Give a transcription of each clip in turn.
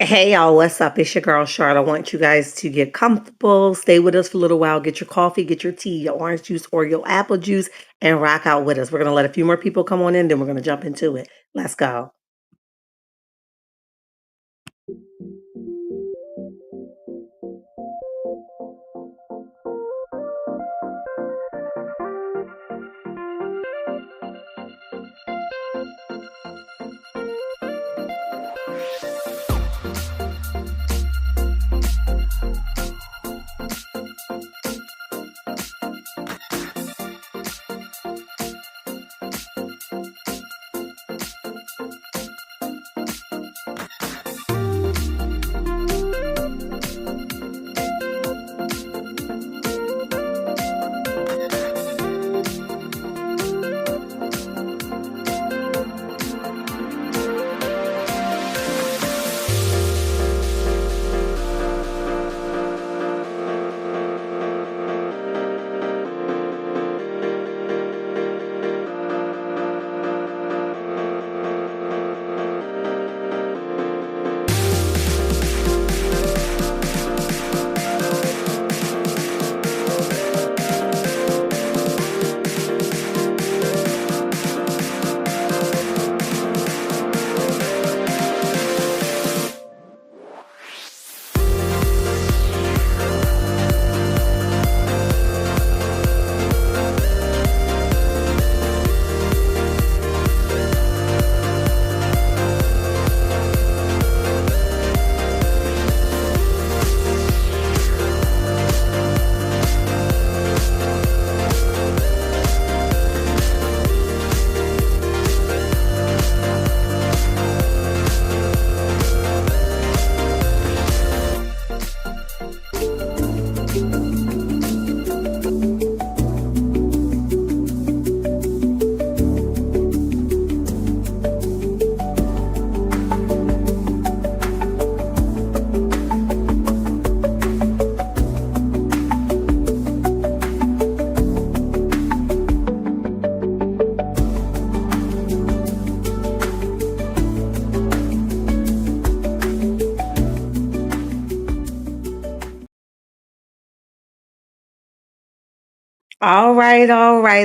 Hey y'all, what's up? It's your girl Charlotte. I want you guys to get comfortable, stay with us for a little while, get your coffee, get your tea, your orange juice, or your apple juice, and rock out with us. We're gonna let a few more people come on in, then we're gonna jump into it. Let's go.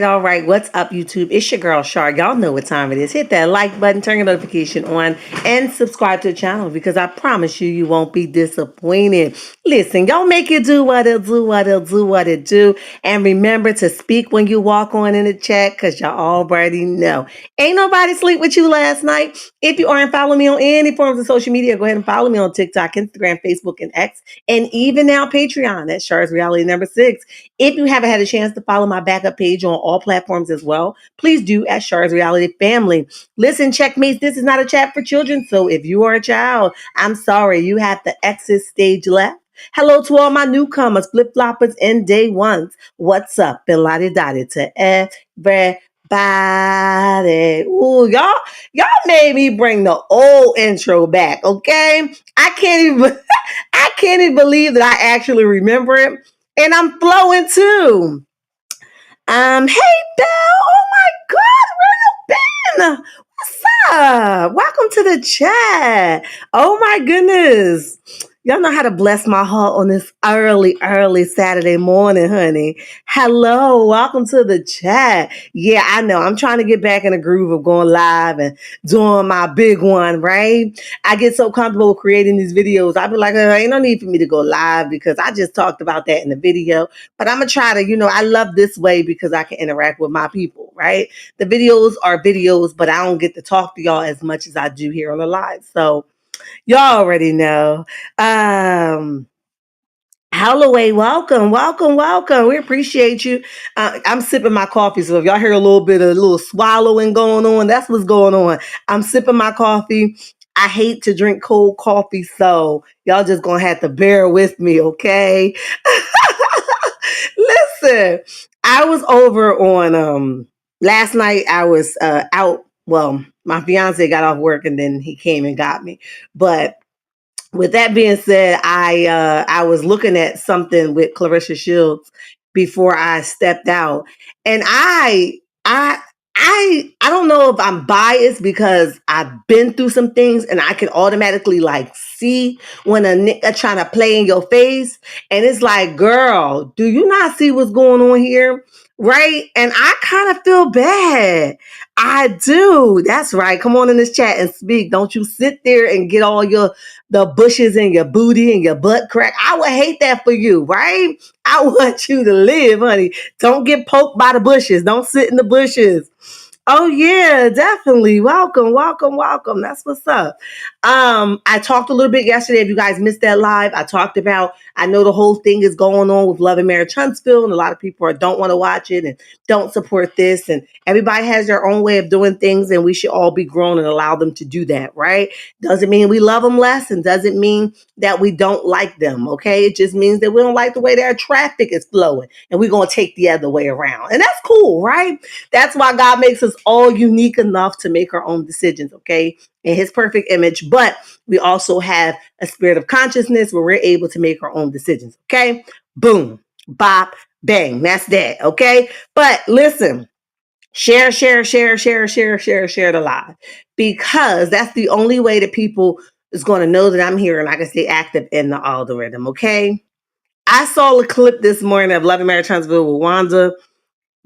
All right. What's up, YouTube? It's your girl Char. Y'all know what time it is. Hit that like button, turn your notification on, and subscribe to the channel because I promise you, you won't be disappointed. Listen, y'all make it do what it'll do, what it'll do, what it do. And remember to speak when you walk on in the chat because y'all already know. Ain't nobody sleep with you last night. If you aren't following me on any forms of social media, go ahead and follow me on TikTok, Instagram, Facebook, and X. And even now, Patreon at Char's Reality number 6. If you haven't had a chance to follow my backup page on all platforms as well, please do at Char's Reality Family. Listen, checkmates, this is not a chat for children. So if you are a child, I'm sorry, you have the exit stage left. Hello to all my newcomers, flip floppers, and day ones. What's up? And lottie dottie to everybody. Y'all made me bring the old intro back, okay? I can't even I can't even believe that I actually remember it. And I'm flowing too. Hey Belle. Oh my God, where you been? What's up? Welcome to the chat. Oh my goodness. Y'all know how to bless my heart on this early Saturday morning, honey. Hello, welcome to the chat. Yeah, I know. I'm trying to get back in the groove of going live and doing my big one, right? I get so comfortable creating these videos. I be like, ain't no need for me to go live because I just talked about that in the video. But I'm gonna try to, I love this way because I can interact with my people, right? The videos are videos, but I don't get to talk to y'all as much as I do here on the live. So y'all already know. Um, Holloway, welcome. We appreciate you. I'm sipping my coffee, so if y'all hear a little swallowing going on, that's what's going on. I'm sipping my coffee. I hate to drink cold coffee, so y'all just gonna have to bear with me, okay? Listen, I was over on last night. I was out. Well, my fiance got off work and then he came and got me, but with that being said, I was looking at something with Claressa Shields before I stepped out, and I I don't know if I'm biased because I've been through some things and I can automatically like see when a nigga trying to play in your face, and it's like, girl, do you not see what's going on here? Right? And I kind of feel bad. I do. That's right. Come on in this chat and speak. Don't you sit there and get all your the bushes in your booty and your butt crack. I would hate that for you, right? I want you to live, honey. Don't get poked by the bushes. Don't sit in the bushes. Oh yeah, definitely. Welcome, welcome, welcome. That's what's up. I talked a little bit yesterday. If you guys missed that live, I talked about, I know the whole thing is going on with Love and Marriage Huntsville, and a lot of people don't want to watch it and don't support this. And everybody has their own way of doing things, and we should all be grown and allow them to do that, right? Doesn't mean we love them less, and doesn't mean that we don't like them, okay? It just means that we don't like the way their traffic is flowing, and we're going to take the other way around. And that's cool, right? That's why God makes us all unique enough to make our own decisions, okay? In his perfect image. But we also have a spirit of consciousness where we're able to make our own decisions, okay? Boom, bop, bang. That's that, okay? But listen, share the live, because that's the only way that people is going to know that I'm here and I can stay active in the algorithm, okay? I saw a clip this morning of Love and Marriage Huntsville with Wanda.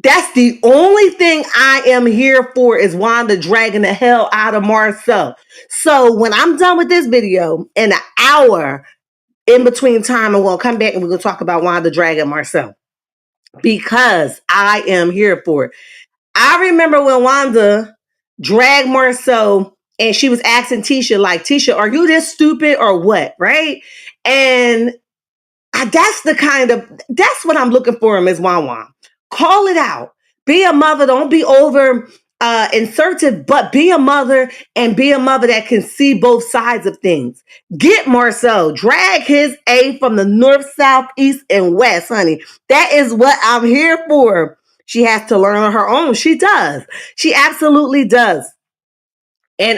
That's the only thing I am here for, is Wanda dragging the hell out of Marcel. So when I'm done with this video, in an hour in between time, I'm going to come back and we're going to talk about Wanda dragging Marcel, because I am here for it. I remember when Wanda dragged Marcel and she was asking Tisha, like, Tisha, are you this stupid or what? Right? And that's what I'm looking for in Ms. Wan. Call it out. Be a mother. Don't be over insertive, but be a mother, and be a mother that can see both sides of things. Get Marcel. Drag his A from the north, south, east, and west, honey. That is what I'm here for. She has to learn on her own. She does. She absolutely does. And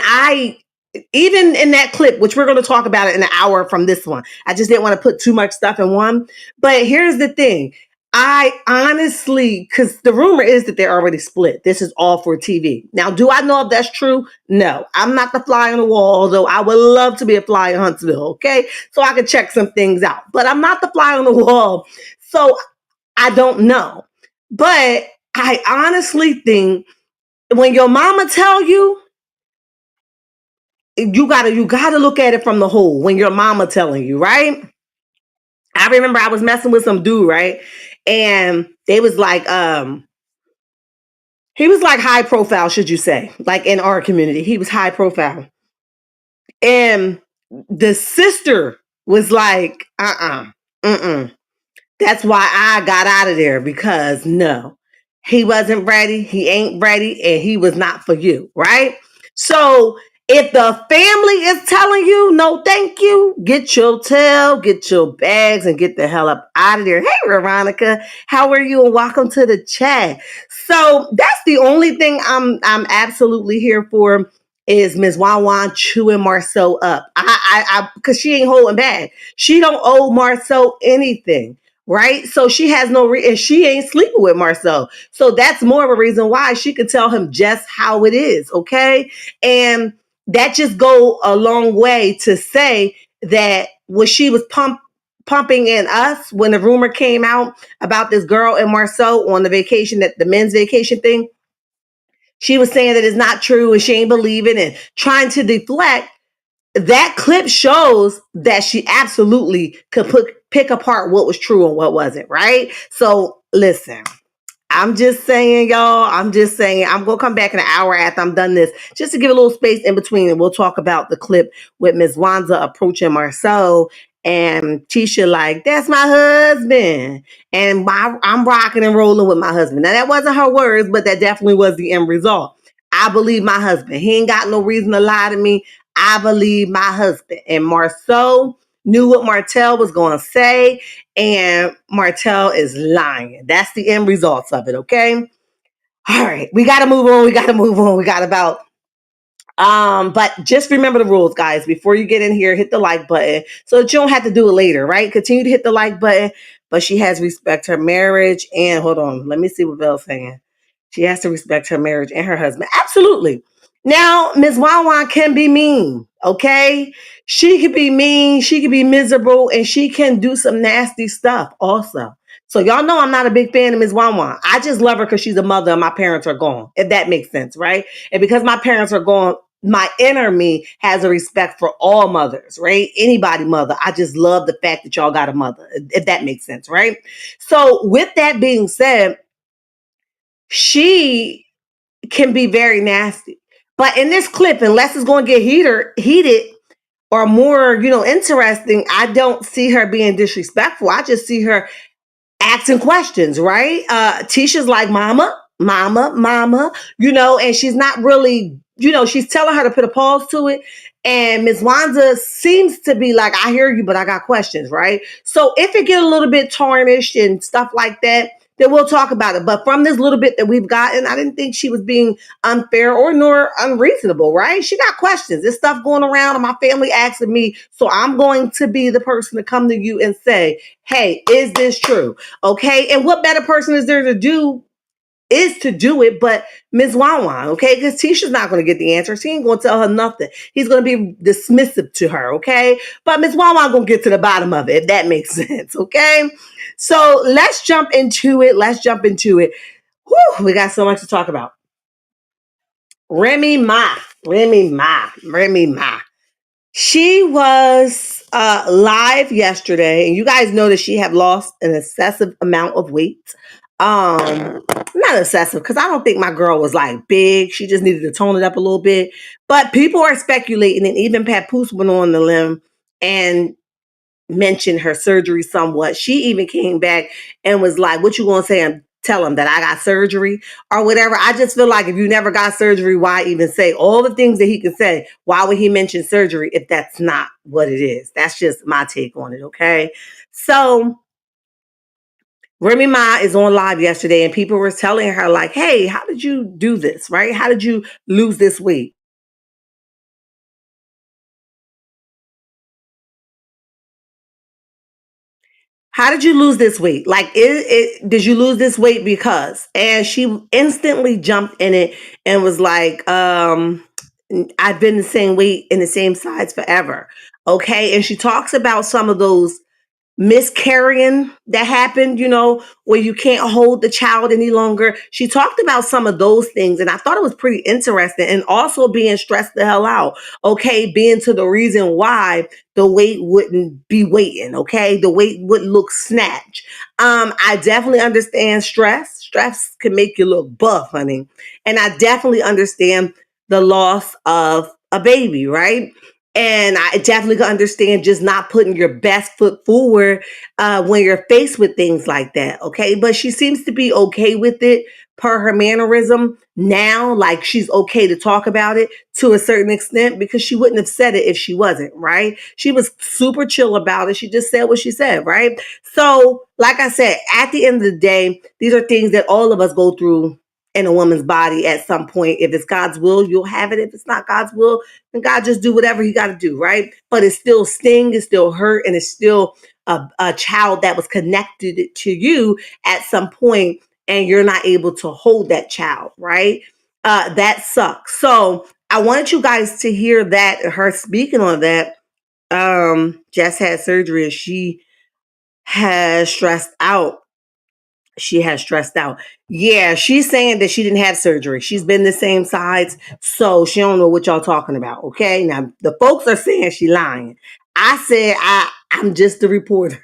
even in that clip, which we're going to talk about it in an hour from this one, I just didn't want to put too much stuff in one. But here's the thing. I honestly, because the rumor is that they're already split. This is all for TV. Now, do I know if that's true? No, I'm not the fly on the wall, although I would love to be a fly in Huntsville, okay? So I can check some things out. But I'm not the fly on the wall. So I don't know. But I honestly think when your mama tell you, you gotta look at it from the whole. When your mama telling you, right? I remember I was messing with some dude, right? And they was like, he was like high profile, should you say, like in our community. He was high profile. And the sister was like, mm-mm. That's why I got out of there, because no, he wasn't ready. He ain't ready, and he was not for you, right? So if the family is telling you no, thank you, get your tail, get your bags, and get the hell up out of there. Hey, Veronica, how are you? And welcome to the chat. So that's the only thing I'm absolutely here for, is Ms. Wan chewing Marceau up. I because she ain't holding back. She don't owe Marceau anything. Right? So she has no and she ain't sleeping with Marcel. So that's more of a reason why she could tell him just how it is. Okay. And that just go a long way to say that what she was pumping in us when the rumor came out about this girl and Marcel on the vacation, that the men's vacation thing, she was saying that it's not true and she ain't believing and trying to deflect. That clip shows that she absolutely could pick apart what was true and what wasn't, right? So listen, I'm just saying, y'all, I'm going to come back in an hour after I'm done this, just to give a little space in between, and we'll talk about the clip with Ms. Wanda approaching Marcel and Tisha like, that's my husband. And I'm rocking and rolling with my husband. Now, that wasn't her words, but that definitely was the end result. I believe my husband. He ain't got no reason to lie to me. I believe my husband. And Marcel knew what Martell was going to say, and Martell is lying. That's the end results of it, okay? All right, we got to move on. We got about but just remember the rules, guys. Before you get in here, hit the like button so that you don't have to do it later, right? Continue to hit the like button. But she has respect her marriage. And hold on, let me see what Belle's saying. She has to respect her marriage and her husband. Absolutely. Now, Ms. Wawan can be mean, okay? She could be mean, she could be miserable, and she can do some nasty stuff also. So y'all know I'm not a big fan of Ms. Wawan. I just love her because she's a mother and my parents are gone, if that makes sense, right? And because my parents are gone, my inner me has a respect for all mothers, right? Anybody mother. I just love the fact that y'all got a mother, if that makes sense, right? So with that being said, she can be very nasty. But in this clip, unless it's going to get heated or more, interesting, I don't see her being disrespectful. I just see her asking questions, right? Tisha's like, mama, mama, mama, and she's not really, she's telling her to put a pause to it. And Ms. Wanda seems to be like, I hear you, but I got questions, right? So if it get a little bit tarnished and stuff like that, then we'll talk about it. But from this little bit that we've gotten, I didn't think she was being unfair or nor unreasonable, right? She got questions. There's stuff going around and my family asking me. So I'm going to be the person to come to you and say, hey, is this true? Okay. And what better person is there to do it but Ms. Wanwan, okay? Because Tisha's not going to get the answer. She ain't going to tell her nothing. He's going to be dismissive to her, okay? But Ms. Wanwan going to get to the bottom of it, if that makes sense, okay? So let's jump into it. Whew, we got so much to talk about. Remy Ma. Remy Ma. She was live yesterday, and you guys know that she have lost an excessive amount of weight. Not excessive, because I don't think my girl was like big. She just needed to tone it up a little bit. But people are speculating, and even Papoose went on the limb and mentioned her surgery somewhat. She even came back and was like, what you gonna say and tell him that I got surgery or whatever? I just feel like if you never got surgery, why even say all the things that he can say? Why would he mention surgery if that's not what it is? That's just my take on it, okay? So Remy Ma is on live yesterday and people were telling her like, hey, how did you do this, right? How did you lose this weight? How did you lose this weight? Like, did you lose this weight because? And she instantly jumped in it and was like, I've been the same weight and the same size forever. Okay. And she talks about some of those miscarrying that happened, where you can't hold the child any longer. She talked about some of those things, and I thought it was pretty interesting. And also being stressed the hell out, okay, being to the reason why the weight wouldn't be waiting, okay, the weight would look snatched. I definitely understand stress. Stress can make you look buff, honey, and I definitely understand the loss of a baby, right? And I definitely can understand just not putting your best foot forward when you're faced with things like that. Okay. But she seems to be okay with it per her mannerism now. Like she's okay to talk about it to a certain extent because she wouldn't have said it if she wasn't, right? She was super chill about it. She just said what she said, right? So, like I said, at the end of the day, these are things that all of us go through in a woman's body at some point. If it's God's will, you'll have it. If it's not God's will, then God just do whatever he got to do, right? But it's still sting, it's still hurt, and it's still a child that was connected to you at some point, and you're not able to hold that child, right? That sucks. So I wanted you guys to hear that, her speaking on that. Jess had surgery and she has stressed out. She has stressed out. Yeah, she's saying that she didn't have surgery. She's been the same size, so she don't know what y'all talking about. Okay, now the folks are saying she lying. I said I'm just a reporter.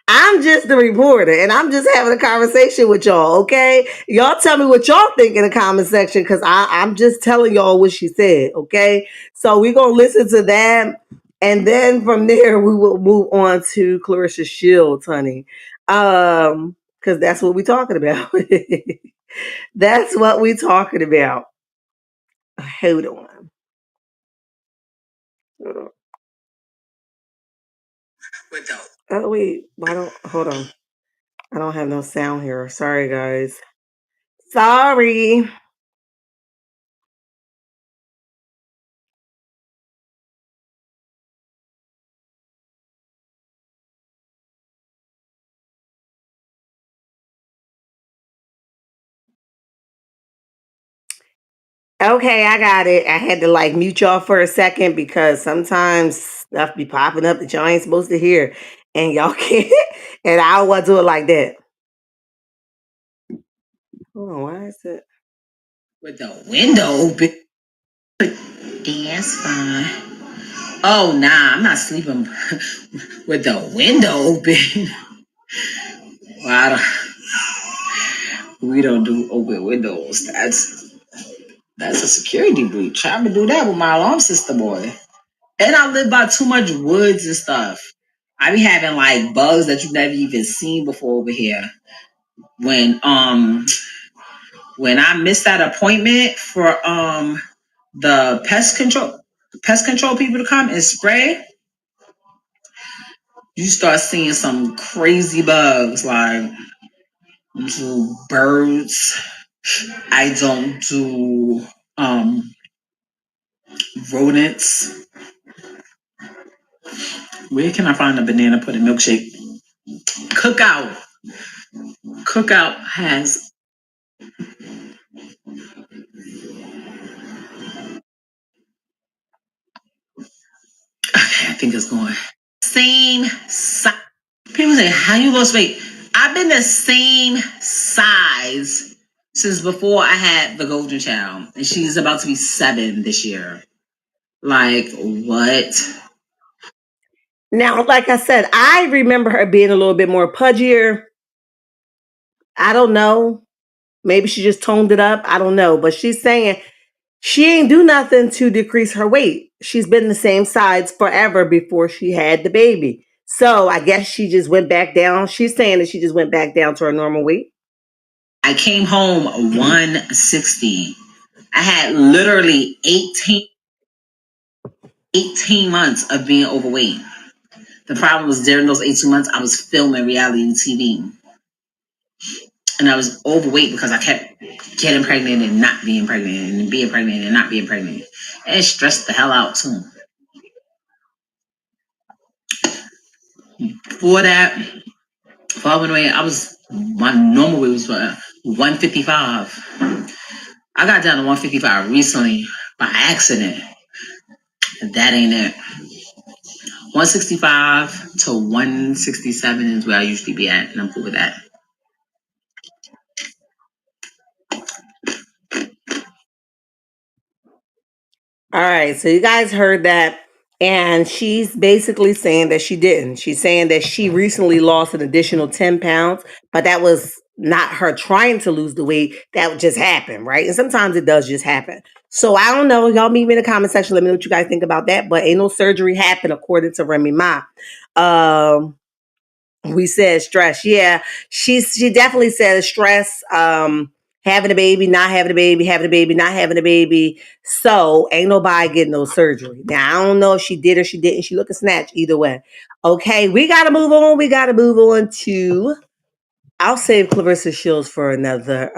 I'm just the reporter and I'm just having a conversation with y'all, okay? Y'all tell me what y'all think in the comment section because I'm just telling y'all what she said, okay? So we're going to listen to that. And then from there, we will move on to Clarissa Shields, honey. Because that's what we're talking about. That's what we're talking about. Hold on. Hold on. Oh, wait. Why don't, hold on. I don't have no sound here. Sorry, guys. Sorry. Okay, I got it. I had to like mute y'all for a second because sometimes stuff be popping up that y'all ain't supposed to hear, and y'all can't. And I don't want to do it like that. Hold on, why is it? With the window open. That's fine. Oh nah, I'm not sleeping with the window open. Well, we don't do open windows. That's a security breach. Trying to do that with my alarm system, boy. And I live by too much woods and stuff. I be having like bugs that you've never even seen before over here. When when I missed that appointment for the pest control people to come and spray, you start seeing some crazy bugs like do birds. I don't do rodents. Where can I find a banana pudding milkshake? Cookout. Cookout has. Okay, I think it's going. Same size. People say, how you lost weight? I've been the same size since before I had the golden child. And she's about to be 7 this year. Like, what? Now, like I said, I remember her being a little bit more pudgier. I don't know. Maybe she just toned it up. I don't know. But she's saying she ain't do nothing to decrease her weight. She's been the same size forever before she had the baby. So I guess she just went back down. She's saying that she just went back down to her normal weight. I came home 160. I had literally 18 months of being overweight. The problem was during those 18 months, I was filming reality TV. And I was overweight because I kept getting pregnant and not being pregnant and being pregnant and not being pregnant. And it stressed the hell out too. For that, for I went away, my normal weight was 155. I got down to 155 recently by accident. That ain't it. 165 to 167 is where I usually be at, and I'm cool with that. All right, so you guys heard that. And she's basically saying that she didn't. She's saying that she recently lost an additional 10 pounds, but that was not her trying to lose the weight. That just happened, right? And sometimes it does just happen. So I don't know. Y'all meet me in the comment section. Let me know what you guys think about that. But ain't no surgery happened according to Remy Ma. We said stress. Yeah, she definitely said stress. Having a baby, not having a baby, having a baby, not having a baby. So ain't nobody getting no surgery. Now I don't know if she did or she didn't. She look a snatch either way. Okay, we gotta move on. We gotta move on to. I'll save Clarissa Shields for another.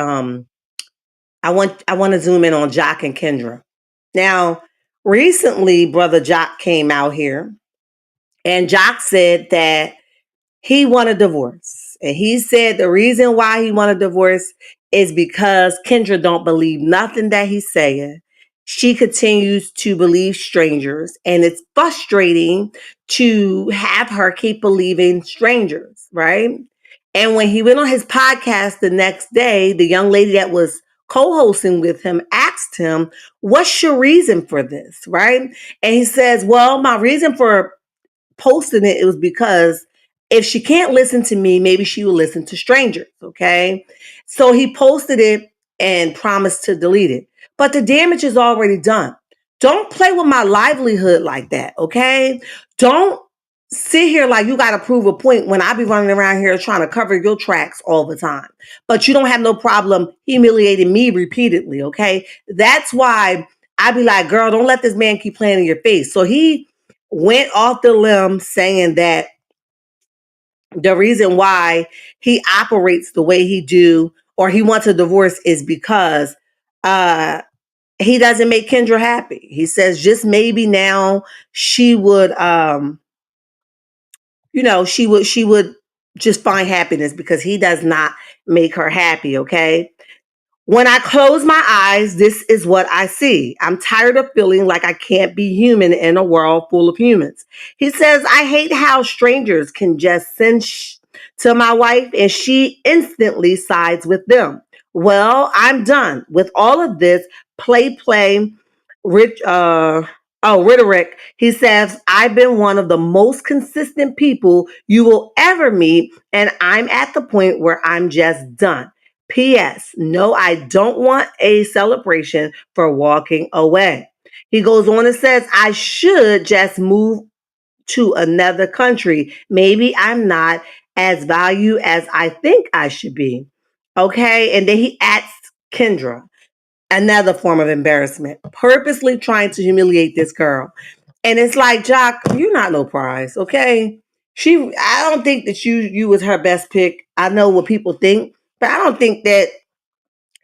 I want to zoom in on Jock and Kendra. Now, recently, brother Jock came out here, and Jock said that he won a divorce. And he said the reason why he won a divorce is because Kendra don't believe nothing that he's saying. She continues to believe strangers, and it's frustrating to have her keep believing strangers, right? And when he went on his podcast the next day, the young lady that was co-hosting with him asked him, "What's your reason for this?" Right? And he says, "Well, my reason for posting it, it was because if she can't listen to me, maybe she will listen to strangers." Okay. So he posted it and promised to delete it. But the damage is already done. Don't play with my livelihood like that. Okay. Don't sit here like you got to prove a point when I be running around here trying to cover your tracks all the time. But you don't have no problem humiliating me repeatedly. Okay. That's why I be like, girl, don't let this man keep playing in your face. So he went off the limb saying that the reason why he operates the way he do or he wants a divorce is because uh he doesn't make Kendra happy. He says just maybe now she would she would just find happiness because he does not make her happy, okay? When I close my eyes, this is what I see. I'm tired of feeling like I can't be human in a world full of humans. He says, I hate how strangers can just send to my wife and she instantly sides with them. Well, I'm done with all of this play, rich, rhetoric. He says, I've been one of the most consistent people you will ever meet, and I'm at the point where I'm just done. P.S. No, I don't want a celebration for walking away. He goes on and says, I should just move to another country. Maybe I'm not as valued as I think I should be. Okay. And then he adds Kendra, another form of embarrassment, purposely trying to humiliate this girl. And it's like, Jock, you're not no prize. Okay. I don't think that you was her best pick. I know what people think, but I don't think that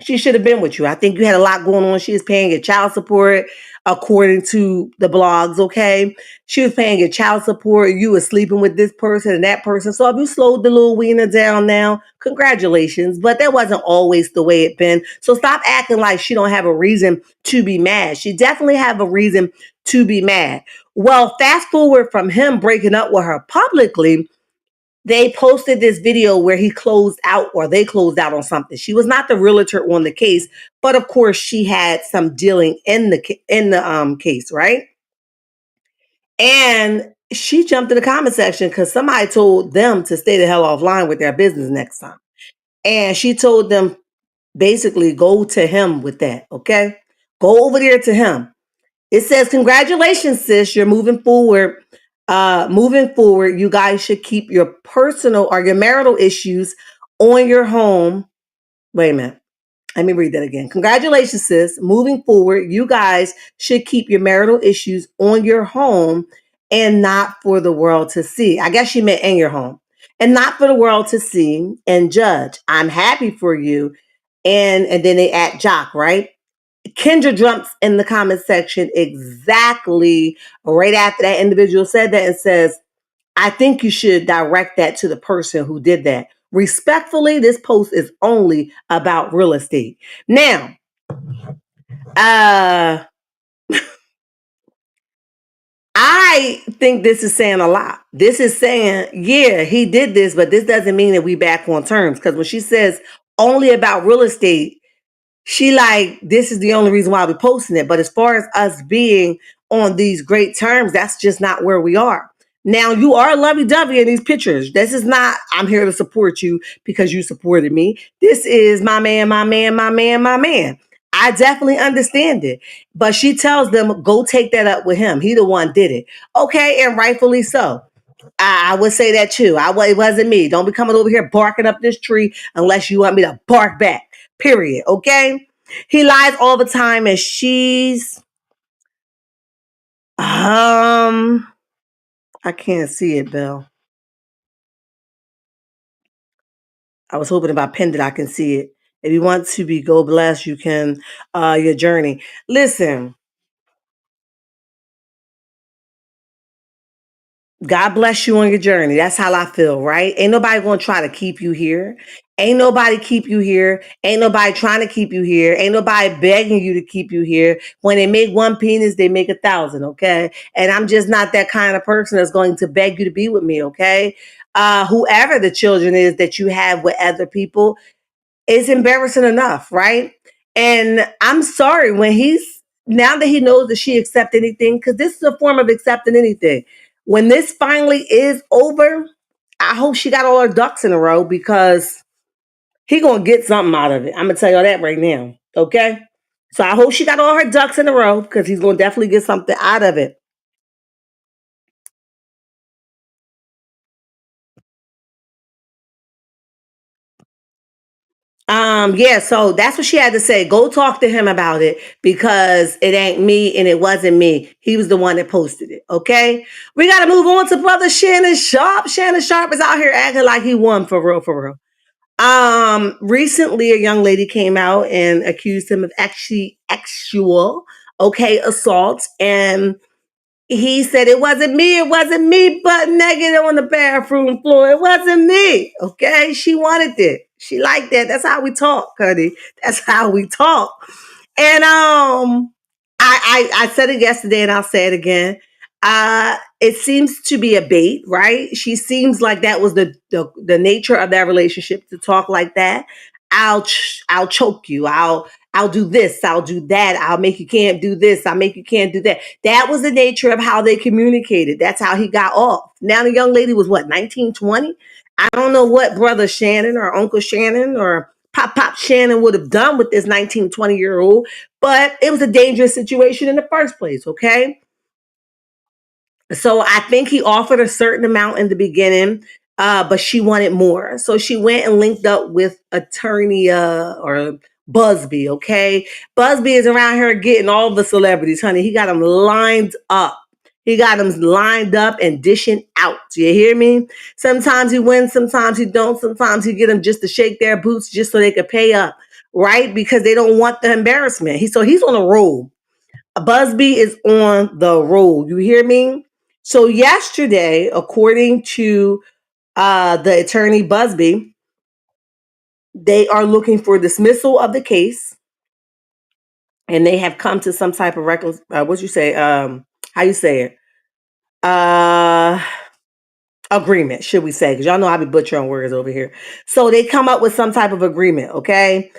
she should have been with you. I think you had a lot going on. She was paying your child support, according to the blogs, okay? She was paying your child support. You were sleeping with this person and that person. So if you slowed the little wiener down now, congratulations. But that wasn't always the way it been. So stop acting like she don't have a reason to be mad. She definitely have a reason to be mad. Well, fast forward from him breaking up with her publicly, they posted this video where he closed out or they closed out on something. She was not the realtor on the case, but of course she had some dealing in the case, right? And she jumped in the comment section because somebody told them to stay the hell offline with their business next time. And she told them basically go to him with that, okay? Go over there to him. It says, congratulations, sis. You're moving forward. Moving forward, you guys should keep your personal or your marital issues on your home. Wait a minute. Let me read that again. Congratulations, sis. Moving forward, you guys should keep your marital issues on your home and not for the world to see. I guess she meant in your home. And not for the world to see and judge. I'm happy for you. And then they add Jock, right? Kendra jumps in the comment section exactly right after that individual said that and says, I think you should direct that to the person who did that. Respectfully, this post is only about real estate. Now, uh, I think this is saying a lot. This is saying, yeah, he did this, but this doesn't mean that we back on terms. Because when she says only about real estate, she like, this is the only reason why we're posting it. But as far as us being on these great terms, that's just not where we are. Now, you are lovey-dovey in these pictures. This is not, I'm here to support you because you supported me. This is my man, my man, my man, my man. I definitely understand it. But she tells them, go take that up with him. He the one did it. Okay, and rightfully so. I would say that too. It wasn't me. Don't be coming over here barking up this tree unless you want me to bark back. Period. Okay. He lies all the time, and she's I can't see it, Bill. I was hoping if I pinned it, I can see it. If you want to be go blessed, you can your journey. Listen, God bless you on your journey. That's how I feel, right? Ain't nobody gonna try to keep you here. Ain't nobody keep you here. Ain't nobody trying to keep you here. Ain't nobody begging you to keep you here. When they make one penis, they make 1,000, okay? And I'm just not that kind of person that's going to beg you to be with me, okay? Whoever the children is that you have with other people, it's embarrassing enough, right? And I'm sorry when now that he knows that she accept anything, because this is a form of accepting anything. When this finally is over, I hope she got all her ducks in a row because he gonna get something out of it. I'm gonna tell y'all that right now. Okay. So I hope she got all her ducks in a row because he's gonna definitely get something out of it. Yeah, so that's what she had to say. Go talk to him about it because it ain't me and it wasn't me. He was the one that posted it. Okay. We gotta move on to brother Shannon Sharp. Shannon Sharp is out here acting like he won for real, for real. Recently a young lady came out and accused him of actual, okay, assault. And he said it wasn't me, but naked on the bathroom floor. It wasn't me. Okay. She wanted it. She liked that. That's how we talk, honey. That's how we talk. And I said it yesterday and I'll say it again. It seems to be a bait, right? She seems like that was the nature of that relationship, to talk like that. I'll choke you. I'll do this, I'll do that, I'll make you can't do this, I'll make you can't do that. That was the nature of how they communicated. That's how he got off. Now the young lady was what, 19, 20? I don't know what brother Shannon or Uncle Shannon or Pop Shannon would have done with this 19, 20-year old, but it was a dangerous situation in the first place, okay? So I think he offered a certain amount in the beginning, but she wanted more. So she went and linked up with attorney or Busby, okay? Busby is around here getting all the celebrities, honey. He got them lined up. He got them lined up and dishing out. Do you hear me? Sometimes he wins, sometimes he don't. Sometimes he get them just to shake their boots just so they could pay up, right? Because they don't want the embarrassment. So he's on a roll. Busby is on the roll. You hear me? So yesterday, according to the attorney Busby, they are looking for dismissal of the case, and they have come to some type of what you say? How you say it? Uh, Agreement, should we say? Because y'all know I be butchering words over here. So they come up with some type of agreement. Okay.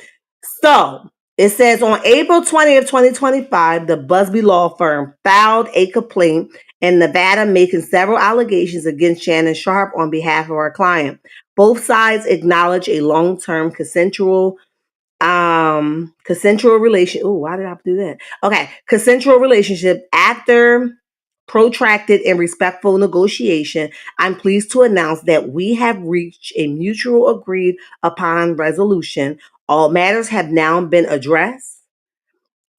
So it says on April 20th, 2025, the Busby law firm filed a complaint in Nevada making several allegations against Shannon Sharpe on behalf of our client. Both sides acknowledge a long-term consensual relation. Oh, why did I do that? Okay, consensual relationship after protracted and respectful negotiation. I'm pleased to announce that we have reached a mutual agreed upon resolution. All matters have now been addressed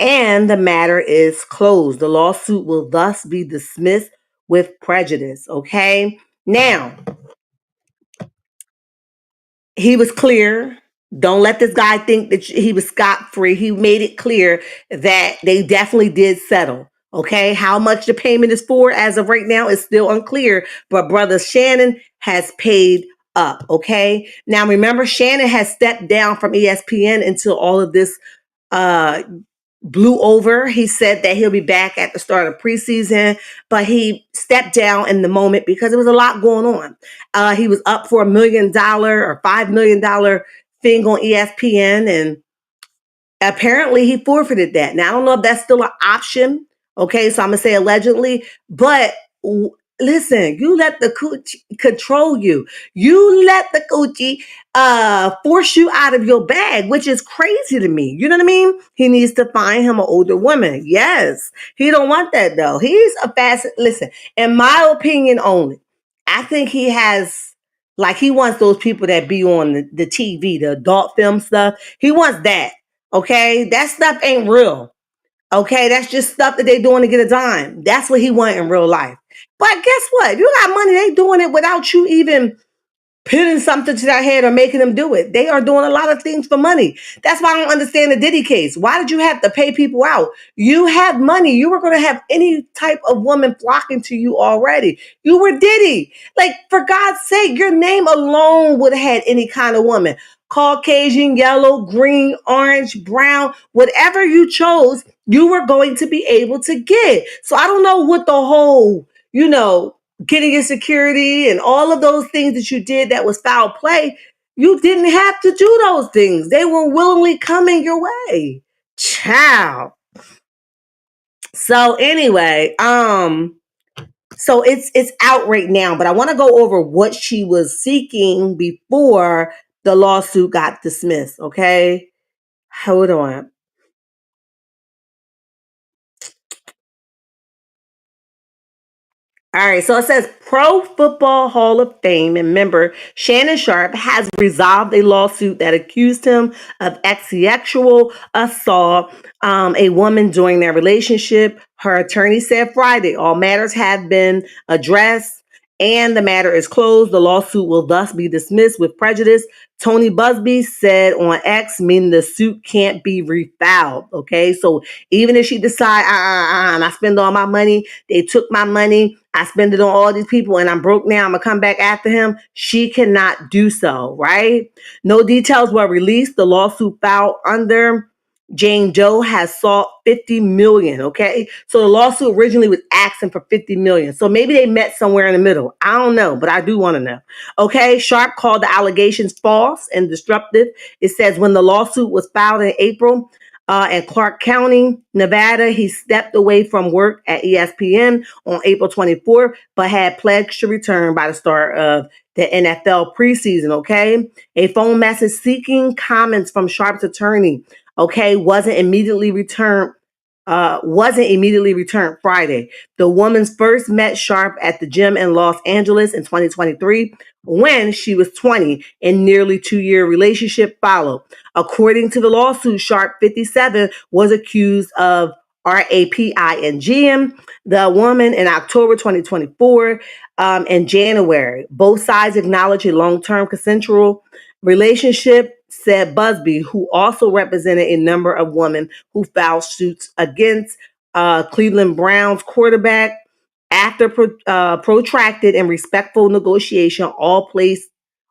and the matter is closed. The lawsuit will thus be dismissed with prejudice. Okay. Now, he was clear. Don't let this guy think that he was scot free. He made it clear that they definitely did settle. Okay. How much the payment is for as of right now is still unclear, but brother Shannon has paid up. Okay. Now, remember, Shannon has stepped down from ESPN until all of this uh, blew over. He said that he'll be back at the start of preseason, but he stepped down in the moment because there was a lot going on. He was up for $1 million or $5 million thing on ESPN, and apparently he forfeited that. Now I don't know if that's still an option. Okay, so I'm gonna say allegedly, but listen, you let the coochie control you. You let the coochie force you out of your bag, which is crazy to me. You know what I mean? He needs to find him an older woman. Yes, he don't want that though. He's a fast. Listen, in my opinion only, I think he has. Like he wants those people that be on the TV, the adult film stuff. He wants that. Okay, that stuff ain't real. Okay, that's just stuff that they doing to get a dime. That's what he want in real life. But guess what? If you got money, they doing it without you even putting something to their head or making them do it. They are doing a lot of things for money. That's why I don't understand the Diddy case. Why did you have to pay people out? You had money. You were going to have any type of woman flocking to you already. You were Diddy. Like, for God's sake, your name alone would have had any kind of woman. Caucasian, yellow, green, orange, brown, whatever you chose, you were going to be able to get. So I don't know what the whole, getting insecurity and all of those things that you did that was foul play, you didn't have to do those things. They were willingly coming your way. Ciao. So anyway, so it's out right now, but I want to go over what she was seeking before the lawsuit got dismissed, okay? Hold on. All right, so it says Pro Football Hall of Fame and member Shannon Sharpe has resolved a lawsuit that accused him of sexual assault a woman during their relationship. Her attorney said Friday all matters have been addressed and the matter is closed. The lawsuit will thus be dismissed with prejudice. Tony Busby said on X, meaning the suit can't be refiled. Okay, so even if she decide, and I spend all my money, they took my money, I spend it on all these people, and I'm broke now, I'm gonna come back after him. She cannot do so, right? No details were released. The lawsuit filed under Jane Doe has sought 50 million. Okay. So the lawsuit originally was asking for 50 million. So maybe they met somewhere in the middle. I don't know, but I do want to know. Okay. Sharp called the allegations false and disruptive. It says when the lawsuit was filed in April, in Clark County, Nevada, he stepped away from work at ESPN on April 24th, but had pledged to return by the start of the NFL preseason. Okay. A phone message seeking comments from Sharp's attorney, okay, wasn't immediately returned Friday. The woman's first met Sharp at the gym in Los Angeles in 2023 when she was 20, and nearly 2-year relationship followed. According to the lawsuit, Sharp 57 was accused of raping the woman in October 2024 and January. Both sides acknowledged a long-term consensual relationship, said Busby, who also represented a number of women who filed suits against Cleveland Browns quarterback. After protracted and respectful negotiation, all pleased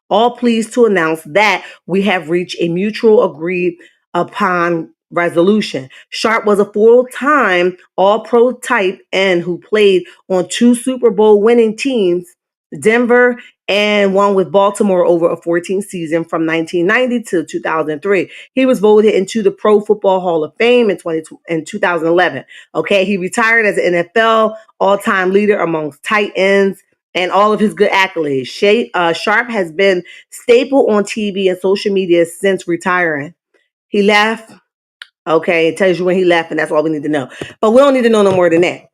to announce that we have reached a mutual agreed upon resolution. Sharp was a full-time all-pro type end who played on 2 Super Bowl winning teams, Denver and one with Baltimore over a 14 season from 1990 to 2003. He was voted into the Pro Football Hall of Fame in 2011. Okay, he retired as an NFL all-time leader amongst tight ends and all of his good accolades. Sharp has been staple on TV and social media since retiring. He left. Okay, it tells you when he left, and that's all we need to know. But we don't need to know no more than that.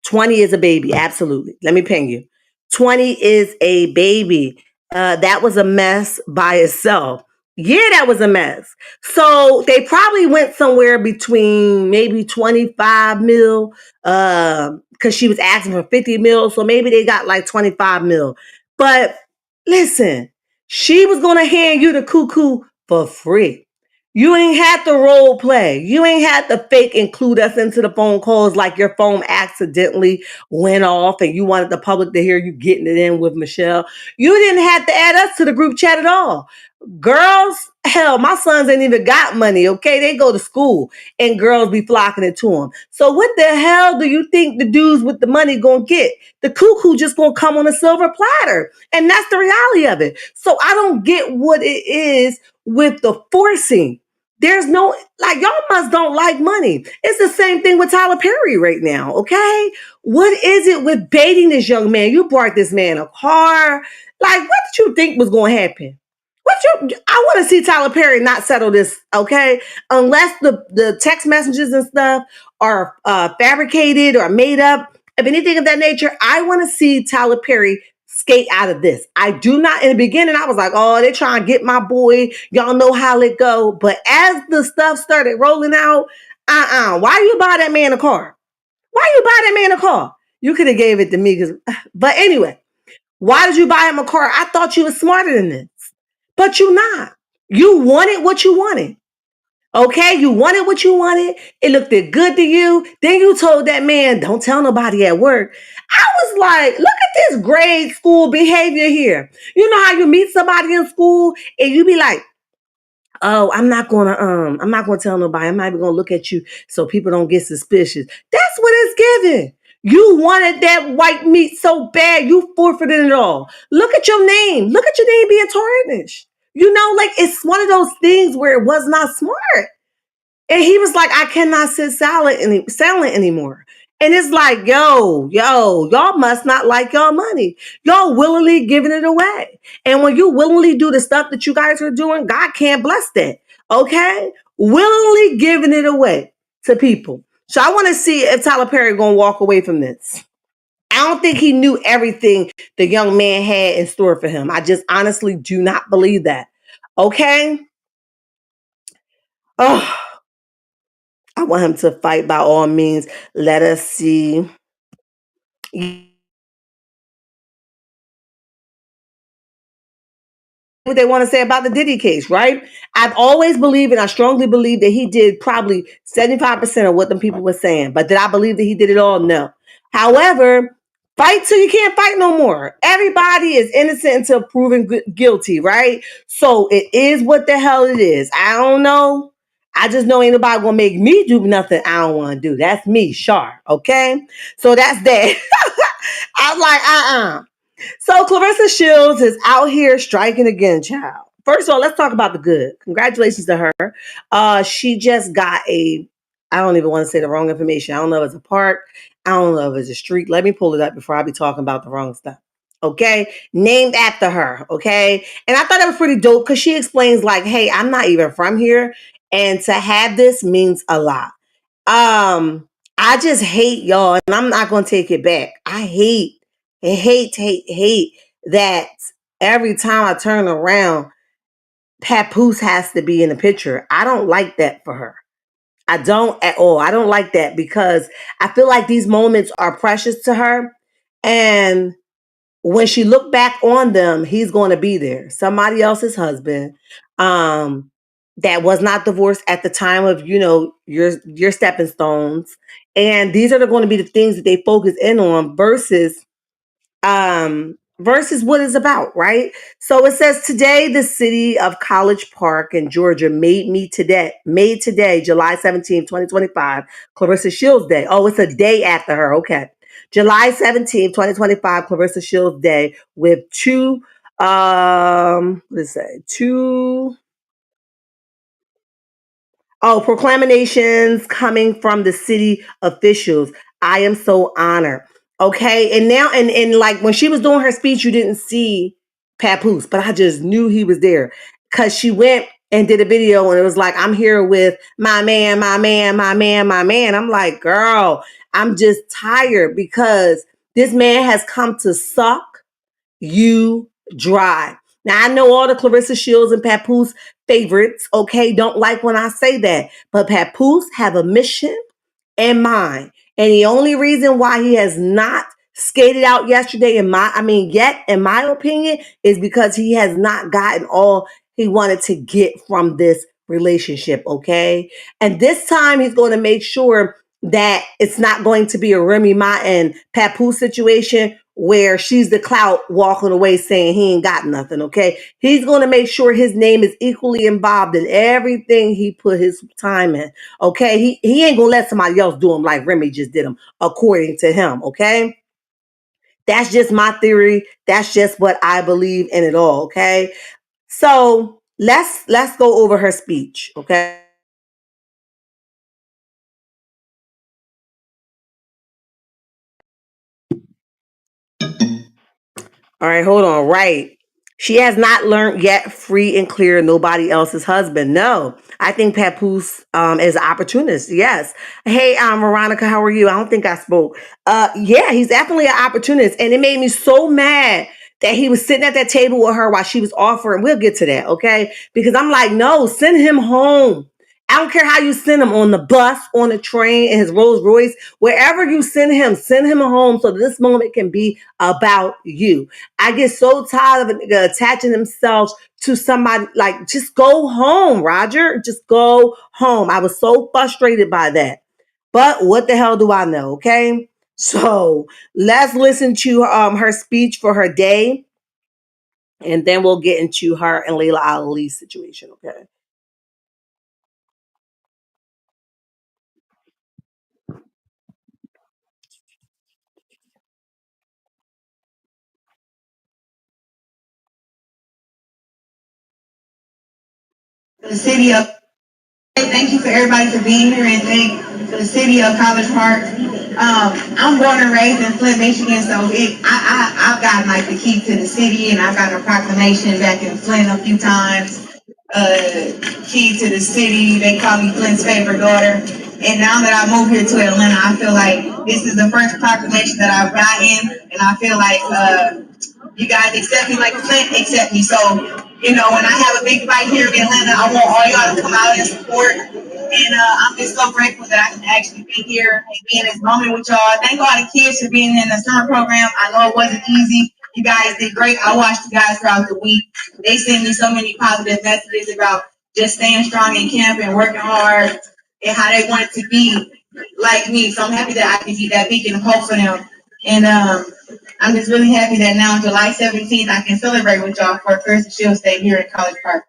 20 is a baby. Absolutely. Let me ping you. 20 is a baby. That was a mess by itself. Yeah, that was a mess. So they probably went somewhere between maybe 25 mil, because she was asking for 50 mil. So maybe they got like 25 mil. But listen, she was going to hand you the cuckoo for free. You ain't had to role play. You ain't had to fake include us into the phone calls like your phone accidentally went off and you wanted the public to hear you getting it in with Michelle. You didn't have to add us to the group chat at all. Girls, hell, my sons ain't even got money, okay? They go to school and girls be flocking it to them. So what the hell do you think the dudes with the money gonna get? The cuckoo just gonna come on a silver platter. And that's the reality of it. So I don't get what it is with the forcing. There's no, like, y'all must don't like money. It's the same thing with Tyler Perry right now, okay? What is it with baiting this young man? You bought this man a car. Like, what did you think was going to happen? I want to see Tyler Perry not settle this, okay? Unless the text messages and stuff are fabricated or made up, if anything of that nature, I want to see Tyler Perry skate out of this. I do not, in the beginning, I was like, oh, they're trying to get my boy. Y'all know how it go. But as the stuff started rolling out, why you buy that man a car? Why you buy that man a car? You could have gave it to me. But anyway, why did you buy him a car? I thought you was smarter than this. But you not. You wanted what you wanted. Okay, you wanted what you wanted. It looked good to you. Then you told that man, don't tell nobody at work. I was like, look at this grade school behavior here. You know how you meet somebody in school and you be like, oh, I'm not gonna tell nobody. I'm not even gonna look at you so people don't get suspicious. That's what it's giving. You wanted that white meat so bad, you forfeited it all. Look at your name. Look at your name being tarnished. You know, like it's one of those things where it was not smart. And he was like, I cannot sit silent anymore. And it's like, y'all must not like y'all money. Y'all willingly giving it away. And when you willingly do the stuff that you guys are doing, God can't bless that. Okay? Willingly giving it away to people. So I want to see if Tyler Perry going to walk away from this. I don't think he knew everything the young man had in store for him. I just honestly do not believe that. Okay? Oh, I want him to fight by all means. Let us see. what they want to say about the Diddy case, right? I've always believed, and I strongly believe that he did probably 75% of what the people were saying. But did I believe that he did it all? No. However, fight till you can't fight no more. Everybody is innocent until proven guilty, right? So it is what the hell it is. I don't know. I just know ain't nobody gonna make me do nothing I don't want to do. That's me, Shar. Okay, so that's that. I'm like, So Claressa Shields is out here striking again, child. First of all, let's talk about the good. Congratulations to her. She just got I don't even want to say the wrong information. I don't know if it's a park. I don't know if it's a street. Let me pull it up before I be talking about the wrong stuff. Okay. Named after her. Okay. And I thought that was pretty dope because she explains like, hey, I'm not even from here. And to have this means a lot. I just hate y'all, and I'm not gonna take it back. I hate that every time I turn around, Papoose has to be in the picture. I don't like that for her. I don't at all. I don't like that because I feel like these moments are precious to her. And when she look back on them, he's going to be there. Somebody else's husband, that was not divorced at the time of, your stepping stones. And these are going to be the things that they focus in on versus what it's about, right? So it says today the city of College Park in Georgia made today, July 17th, 2025, Claressa Shields Day. Oh, it's a day after her. Okay. July 17th, 2025, Claressa Shields Day with let's say two proclamations coming from the city officials. I am so honored. Okay. And now, and like when she was doing her speech, you didn't see Papoose, but I just knew he was there because she went and did a video and it was like, I'm here with my man, my man, my man, my man. I'm like, girl, I'm just tired because this man has come to suck you dry. Now I know all the Claressa Shields and Papoose favorites, okay, don't like when I say that, but Papoose have a mission in mind. And the only reason why he has not skated out yesterday, yet, in my opinion, is because he has not gotten all he wanted to get from this relationship, okay? And this time he's going to make sure that it's not going to be a Remy Ma and Papoose situation where she's the clout walking away saying he ain't got nothing, okay? He's going to make sure his name is equally involved in everything he put his time in. Okay, he ain't gonna let somebody else do him like Remy just did him, according to him. Okay, that's just my theory. That's just what I believe in it all. Okay, so let's go over her speech. Okay. All right, hold on. Right. She has not learned yet free and clear nobody else's husband. No. I think Papoose is an opportunist. Yes. Hey, Veronica, how are you? I don't think I spoke. Yeah, he's definitely an opportunist. And it made me so mad that he was sitting at that table with her while she was offering. We'll get to that, okay? Because I'm like, no, send him home. I don't care how you send him on the bus, on the train, in his Rolls Royce, wherever you send him home so that this moment can be about you. I get so tired of attaching themselves to somebody. Like, just go home, Roger. Just go home. I was so frustrated by that. But what the hell do I know? Okay. So let's listen to her speech for her day, and then we'll get into her and Layla Ali's situation. Okay. The city of thank you for everybody for being here and thank for the city of College Park. I'm born and raised in Flint, Michigan, so I've gotten like the key to the city and I've gotten a proclamation back in Flint a few times. Key to the city, they call me Flint's favorite daughter. And now that I moved here to Atlanta, I feel like this is the first proclamation that I've gotten, and I feel like you guys accept me like Flint accept me. So, when I have a big fight here in Atlanta, I want all y'all to come out and support. And I'm just so grateful that I can actually be here and be in this moment with y'all. Thank all the kids for being in the summer program. I know it wasn't easy. You guys did great. I watched you guys throughout the week. They sent me so many positive messages about just staying strong in camp and working hard and how they want it to be like me. So I'm happy that I can be that beacon of hope for them. And I'm just really happy that now, July 17th, I can celebrate with y'all for Claressa Shields Day here in College Park.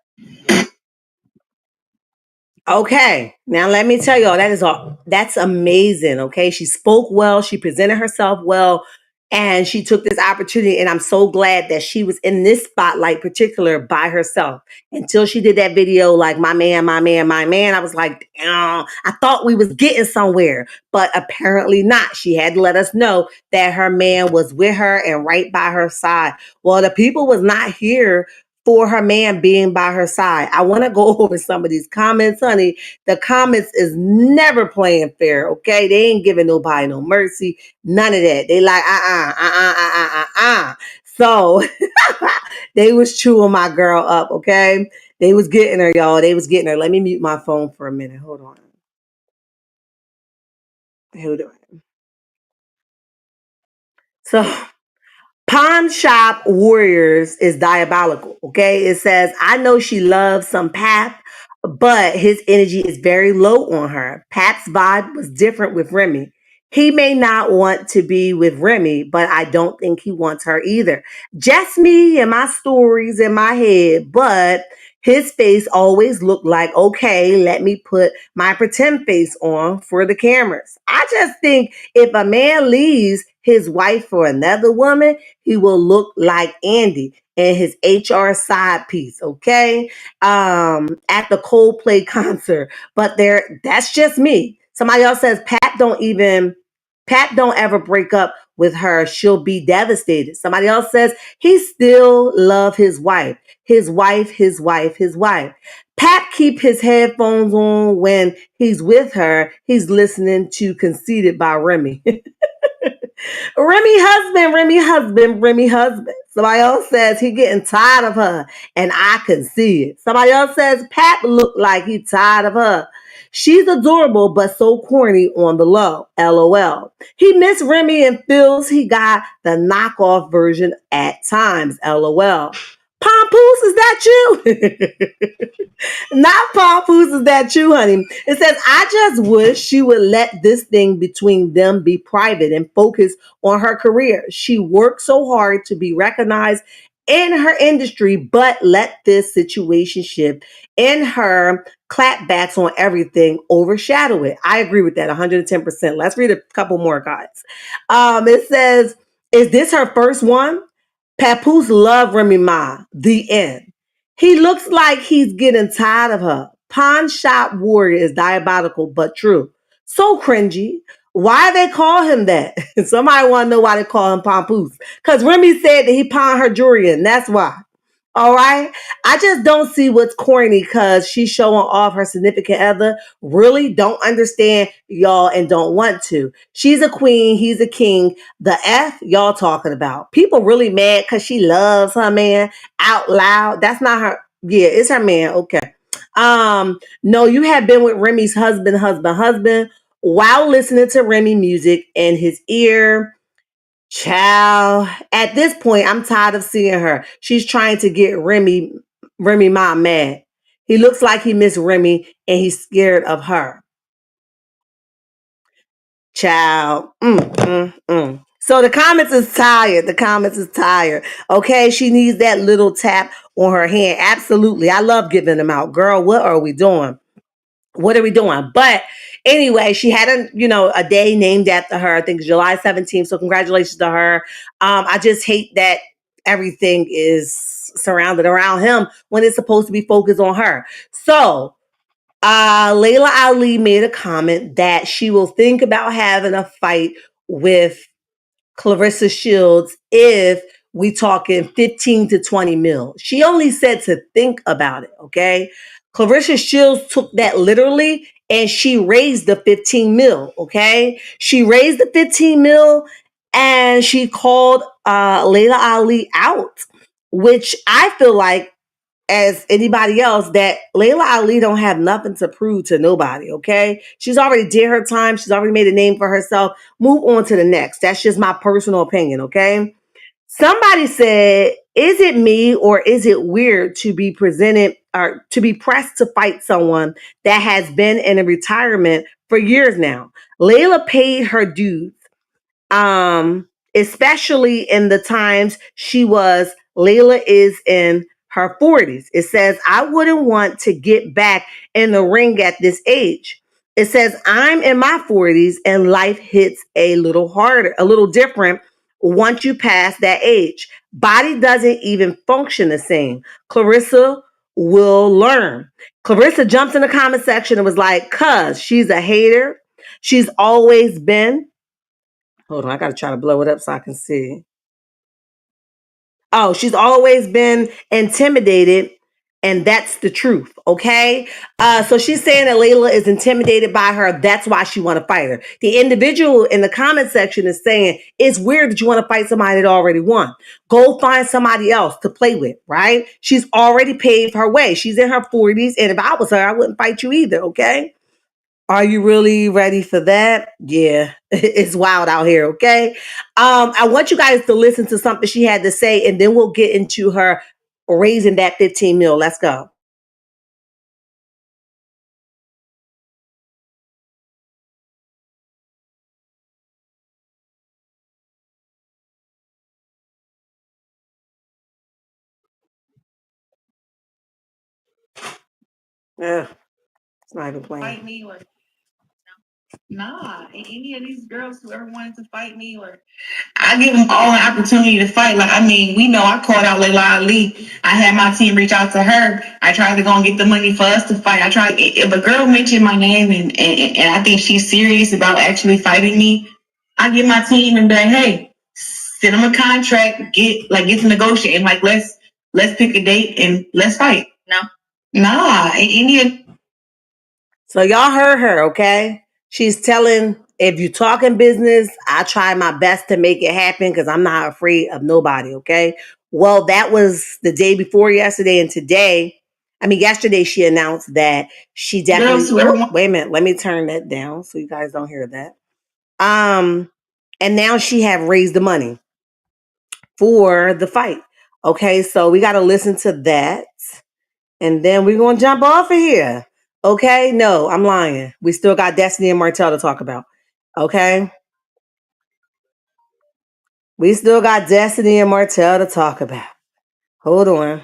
Okay, now let me tell y'all that's amazing. Okay, she spoke well, she presented herself well, and she took this opportunity. And I'm so glad that she was in this spotlight, particular by herself. Until she did that video, like my man, my man, my man. I was like, oh, I thought we was getting somewhere, but apparently not. She had to let us know that her man was with her and right by her side. Well, the people was not here for her man being by her side. I want to go over some of these comments, honey. The comments is never playing fair, okay? They ain't giving nobody no mercy, none of that. They like, So they was chewing my girl up, okay? They was getting her, y'all. They was getting her. Let me mute my phone for a minute. Hold on. Hold on. So Pawn Shop Warriors is diabolical. Okay. It says, I know she loves some Pap, but his energy is very low on her. Pap's vibe was different with Remy. He may not want to be with Remy, but I don't think he wants her either. Just me and my stories in my head, but his face always looked like, okay, let me put my pretend face on for the cameras. I just think if a man leaves his wife for another woman, he will look like Andy and his HR side piece, okay? At the Coldplay concert. But that's just me. Somebody else says Pat don't ever break up with her. She'll be devastated. Somebody else says he still love his wife. His wife, his wife, his wife. Pat keep his headphones on when he's with her. He's listening to Conceited by Remy. Remy husband, Remy husband, Remy husband. Somebody else says he getting tired of her, and I can see it. Somebody else says Pat look like he tired of her. She's adorable, but so corny on the low. LOL. He missed Remy and feels he got the knockoff version at times. LOL. Pompoose, is that you? Not Papoose, is that true, honey? It says, I just wish she would let this thing between them be private and focus on her career. She worked so hard to be recognized in her industry, but let this situation shift in her clapbacks on everything overshadow it. I agree with that 110%. Let's read a couple more, guys. It says, is this her first one? Papoose love Remy Ma. The end. He looks like he's getting tired of her. Pawn Shop Warrior is diabolical, but true. So cringy. Why they call him that? Somebody want to know why they call him Papoose. Because Remy said that he pawned her jewelry in. That's why. All right. I just don't see what's corny because she's showing off her significant other. Really don't understand y'all and don't want to. She's a queen. He's a king. The F y'all talking about. People really mad because she loves her man out loud. That's not her. Yeah, it's her man. Okay. No, you have been with Remy's husband while listening to Remy music in his ear. Child, at this point, I'm tired of seeing her. She's trying to get Remy Ma mad. He looks like he missed Remy and he's scared of her. Child. So the comments is tired. The comments is tired. Okay, she needs that little tap on her hand. Absolutely. I love giving them out. Girl, what are we doing? What are we doing? But anyway, she had a day named after her. I think July 17th. So congratulations to her. I just hate that everything is surrounded around him when it's supposed to be focused on her. So Layla Ali made a comment that she will think about having a fight with Claressa Shields if we talking 15 to 20 mil. She only said to think about it, okay? Claressa Shields took that literally and she raised the 15 mil, okay? She raised the 15 mil and she called Layla Ali out, which I feel like as anybody else that Layla Ali don't have nothing to prove to nobody, okay? She's already did her time. She's already made a name for herself. Move on to the next. That's just my personal opinion, okay? Somebody said, is it me or is it weird to be presented or to be pressed to fight someone that has been in a retirement for years now? Layla paid her dues, especially in the times she was, Layla is in her 40s. It says, I wouldn't want to get back in the ring at this age. It says, I'm in my 40s and life hits a little harder, a little different once you pass that age. Body doesn't even function the same. Claressa will learn. Claressa jumps in the comment section and was like, cuz she's a hater. She's always been. Hold on, I gotta try to blow it up so I can see. Oh, she's always been intimidated, and that's the truth. Okay, so she's saying that Layla is intimidated by her. That's why she want to fight her. The individual in the comment section is saying it's weird that you want to fight somebody that already won. Go find somebody else to play with. Right? She's already paved her way. She's in her 40s, and if I was her, I wouldn't fight you either. Okay. Are you really ready for that? Yeah, it's wild out here, okay? I want you guys to listen to something she had to say, and then we'll get into her raising that 15 mil. Let's go. Yeah, it's not even playing. Fight me or nah, any of these girls who ever wanted to fight me or I give them all an opportunity to fight. Like, I mean, we know I called out Layla Ali. I had my team reach out to her. I tried to go and get the money for us to fight. I tried, if a girl mentioned my name and I think she's serious about actually fighting me, I get my team and be like, hey, send them a contract, get to negotiate. Like, let's pick a date and let's fight. No. Nah, Indian. So y'all heard her, okay? She's telling, if you're talking business, I try my best to make it happen because I'm not afraid of nobody, okay? Well, that was the day before yesterday, and today, I mean, yesterday she announced that she definitely. Wait a minute, let me turn that down so you guys don't hear that. And now she have raised the money for the fight. Okay, so we got to listen to that. And then we're going to jump off of here. Okay? No, I'm lying. We still got Destiny and Martell to talk about. Okay? We still got Destiny and Martell to talk about. Hold on.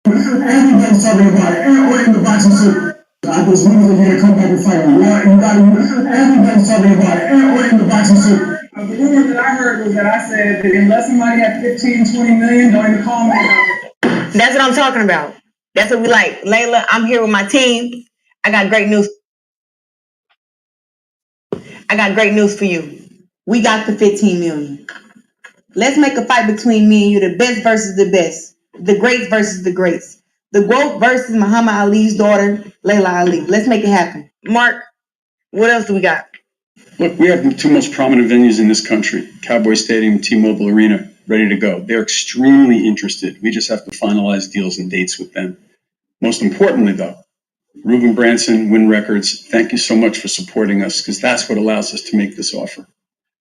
Everybody's talking about it. Everyone in the boxing circuit. I was waiting for you to come back and fight me. Everybody's talking about it. Everyone in the boxing circuit. The rumor that I heard was that I said that unless somebody had 15, 20 million, don't even call me about it. That's what I'm talking about. That's what we like. Layla, I'm here with my team. I got great news. I got great news for you. We got the 15 million. Let's make a fight between me and you, the best versus the best. The greats versus the greats. The GOAT versus Muhammad Ali's daughter, Layla Ali. Let's make it happen. Mark, what else do we got? Look, we have the two most prominent venues in this country, Cowboy Stadium, T-Mobile Arena, ready to go. They're extremely interested. We just have to finalize deals and dates with them. Most importantly, though, Ruben Branson, Win Records, thank you so much for supporting us, because that's what allows us to make this offer.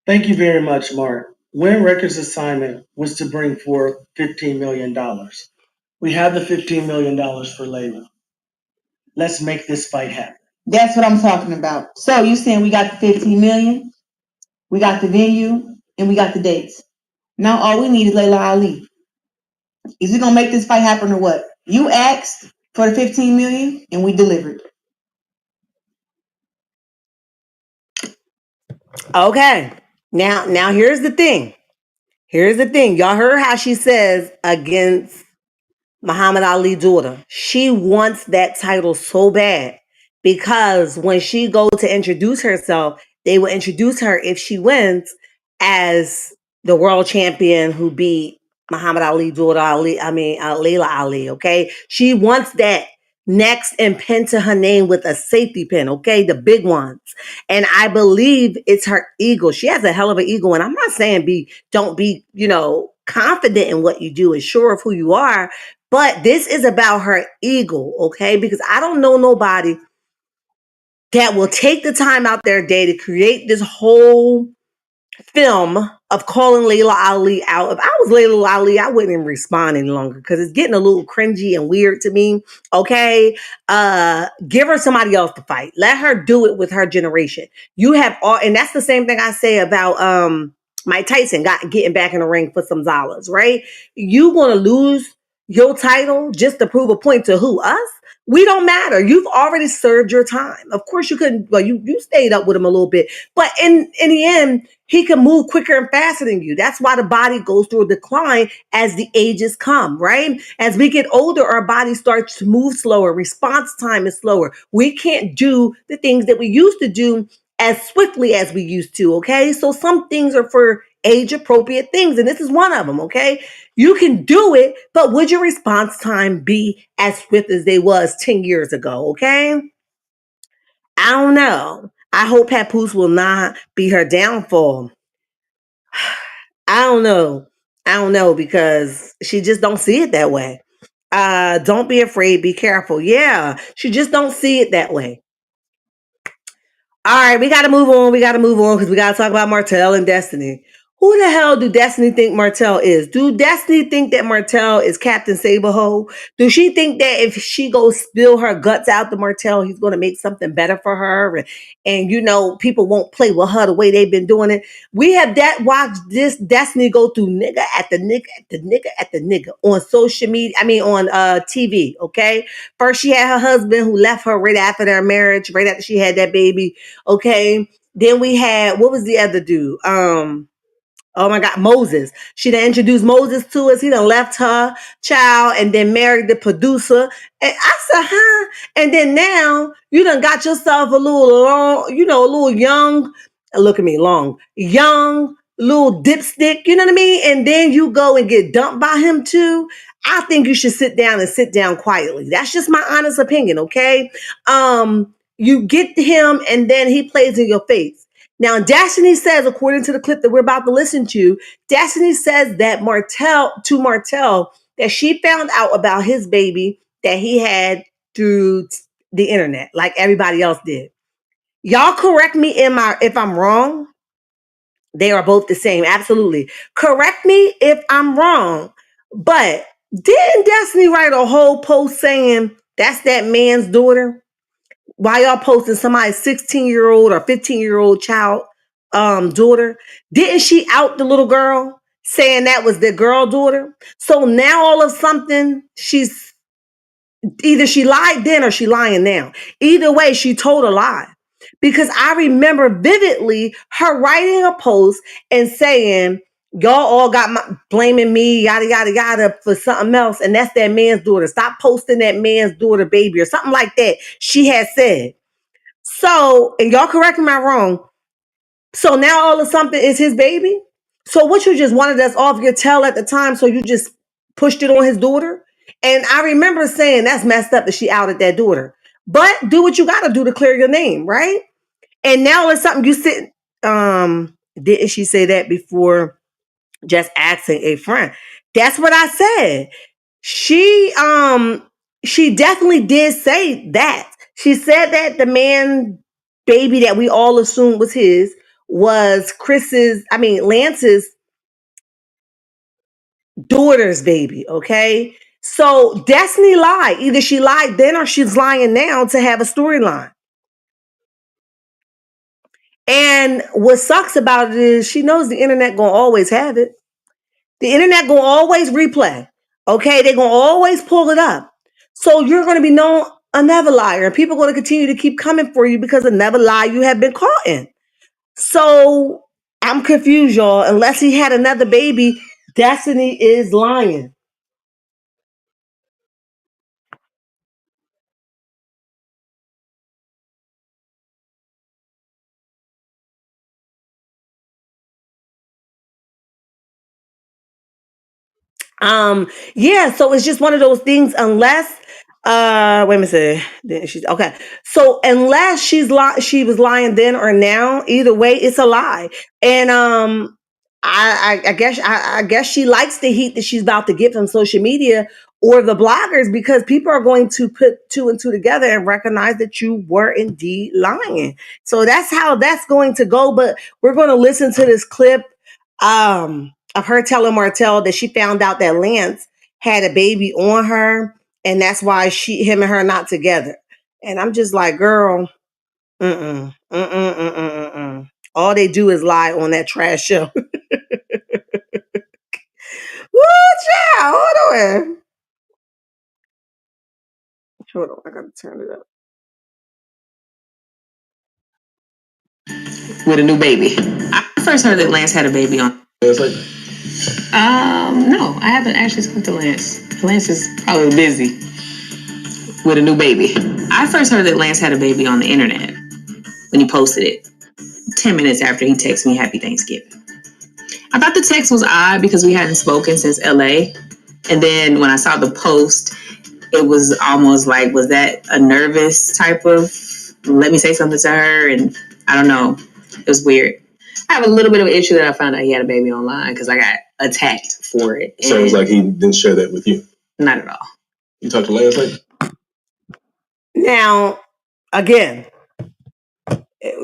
Thank you very much, Mark. Win Records' assignment was to bring forth $15 million. We have the $15 million for Layla. Let's make this fight happen. That's what I'm talking about. So you saying we got the 15 million, we got the venue, and we got the dates. Now all we need is Layla Ali. Is we gonna make this fight happen or what? You asked for the 15 million and we delivered. Okay. Now here's the thing. Here's the thing. Y'all heard how she says against Muhammad Ali's daughter. She wants that title so bad because when she goes to introduce herself, they will introduce her if she wins as the world champion who beat Muhammad Ali's daughter, Layla Ali. Okay, she wants that next and pinned to her name with a safety pin. Okay, the big ones, and I believe it's her ego. She has a hell of an ego, and I'm not saying don't be confident in what you do and sure of who you are. But this is about her ego, okay? Because I don't know nobody that will take the time out their day to create this whole film of calling Layla Ali out. If I was Layla Ali, I wouldn't even respond any longer because it's getting a little cringy and weird to me. Okay. Give her somebody else to fight. Let her do it with her generation. You have all, and that's the same thing I say about Mike Tyson getting back in the ring for some dollars, right? You want to lose your title just to prove a point to who? Us? We don't matter. You've already served your time. Of course, you couldn't. Well, you stayed up with him a little bit, but in the end, he can move quicker and faster than you. That's why the body goes through a decline as the ages come, right? As we get older, our body starts to move slower. Response time is slower. We can't do the things that we used to do as swiftly as we used to, okay? So some things are for age appropriate things, and this is one of them, okay? You can do it, but would your response time be as swift as they was 10 years ago, okay? I don't know. I hope Papoose will not be her downfall. I don't know. I don't know because she just don't see it that way. Don't be afraid, be careful. Yeah, she just don't see it that way. All right, we got to move on. We got to move on because we got to talk about Martell and Destiny. Who the hell do Destiny think Martell is? Do Destiny think that Martell is Captain Saberho? Do she think that if she goes spill her guts out to Martell, he's going to make something better for her? And you know, people won't play with her the way they've been doing it. We have watched this Destiny go through nigga at the nigga at the nigga at the nigga on social media. I mean, on TV. Okay, first she had her husband who left her right after their marriage, right after she had that baby. Okay. Then we had, what was the other dude? Oh my God, Moses. She done introduced Moses to us. He done left her child and then married the producer. And I said, huh? And then now you done got yourself a little long, you know, a little young, look at me, young, little dipstick, you know what I mean? And then you go and get dumped by him too. I think you should sit down quietly. That's just my honest opinion, okay? You get him and then he plays in your face. Now, Destiny says, according to the clip that we're about to listen to, Destiny says that Martell, that she found out about his baby that he had through the internet, like everybody else did. Y'all correct me if I'm wrong. They are both the same. Absolutely. Correct me if I'm wrong. But didn't Destiny write a whole post saying that's that man's daughter? Why y'all posting somebody's 16-year-old or 15-year-old child daughter? Didn't she out the little girl saying that was their girl daughter? So now all of something, she's either she lied then or she lying now. Either way, she told a lie. Because I remember vividly her writing a post and saying, y'all all got blaming me, yada, yada, yada, for something else. And that's that man's daughter. Stop posting that man's daughter baby or something like that. She had said. So, and y'all correct me if I'm wrong. So now all of something is his baby? So what, you just wanted us off your tail at the time, so you just pushed it on his daughter? And I remember saying that's messed up that she outed that daughter. But do what you gotta do to clear your name, right? And now it's something you sit. Didn't she say that before just asking a friend? That's what I said. She definitely did say that. She said that the man baby that we all assumed was his was Lance's daughter's baby, okay? So Destiny lied. Either she lied then or she's lying now to have a storyline. And what sucks about it is she knows the internet gonna always have it. The internet gonna always replay. Okay, they're gonna always pull it up. So you're gonna be known another liar, and people are gonna continue to keep coming for you because another lie you have been caught in. So I'm confused, y'all. Unless he had another baby, Destiny is lying. Yeah, so it's just one of those things, unless wait a minute, then she's okay. So unless she was lying then or now, either way, it's a lie. And I guess she likes the heat that she's about to get from social media or the bloggers, because people are going to put two and two together and recognize that you were indeed lying. So that's how that's going to go. But we're going to listen to this clip of her telling Martell that she found out that Lance had a baby on her, and that's why him and her not together. And I'm just like, girl, mm-mm, mm-mm, mm-mm, mm-mm. All they do is lie on that trash show. Woo, child, hold on, I gotta turn it up. With a new baby. I first heard that Lance had a baby on. No, I haven't actually talked to Lance. Lance is probably busy with a new baby. I first heard that Lance had a baby on the internet when he posted it 10 minutes after he texted me Happy Thanksgiving. I thought the text was odd because we hadn't spoken since LA. And then when I saw the post, it was almost like, was that a nervous type of, let me say something to her? And I don't know. It was weird. I have a little bit of an issue that I found out he had a baby online because I got attacked for it. So it was like he didn't share that with you? Not at all. You talked to Lance like? Now, again,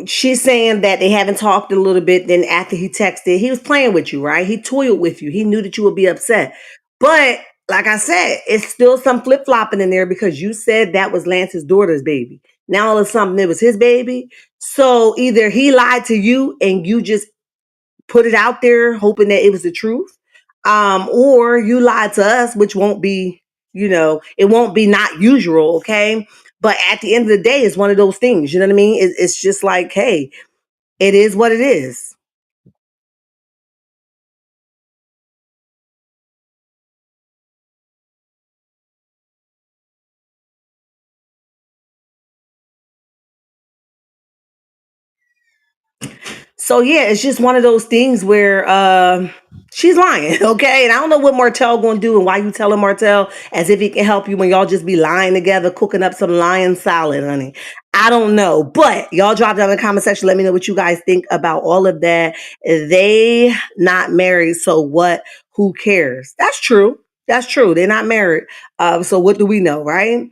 she's saying that they haven't talked a little bit. Then after he texted, he was playing with you, right? He toyed with you. He knew that you would be upset. But like I said, it's still some flip-flopping in there because you said that was Lance's daughter's baby. Now all of a sudden it was his baby. So either he lied to you and you just put it out there hoping that it was the truth, or you lied to us, which won't be, it won't be not usual, okay? But at the end of the day, it's one of those things, you know what I mean? It's just like, hey, it is what it is. So yeah, it's just one of those things where she's lying, okay? And I don't know what Martell gonna do and why you telling Martell as if he can help you when y'all just be lying together, cooking up some lion salad, honey. I don't know. But y'all drop down in the comment section. Let me know what you guys think about all of that. They not married, so what? Who cares? That's true. That's true. They're not married. So what do we know, right?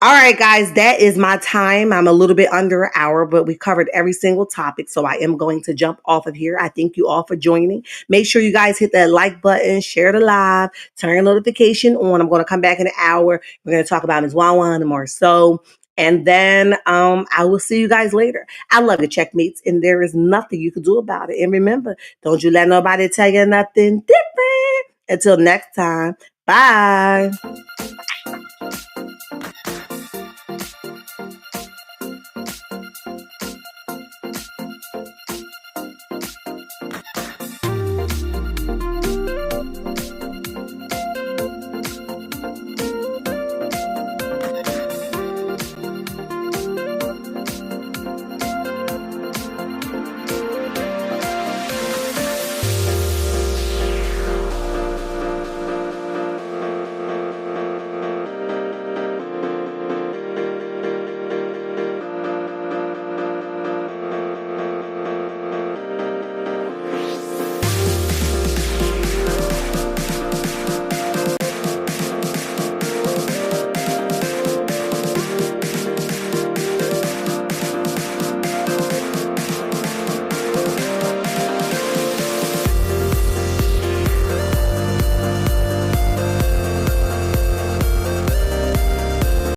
All right, guys, that is my time. I'm a little bit under an hour, but we covered every single topic. So I am going to jump off of here. I thank you all for joining. Make sure you guys hit that like button, share the live, turn your notification on. I'm going to come back in an hour. We're going to talk about Ms. Wawa and more. So, and then I will see you guys later. I love you, checkmates, and there is nothing you can do about it. And remember, don't you let nobody tell you nothing different. Until next time, bye.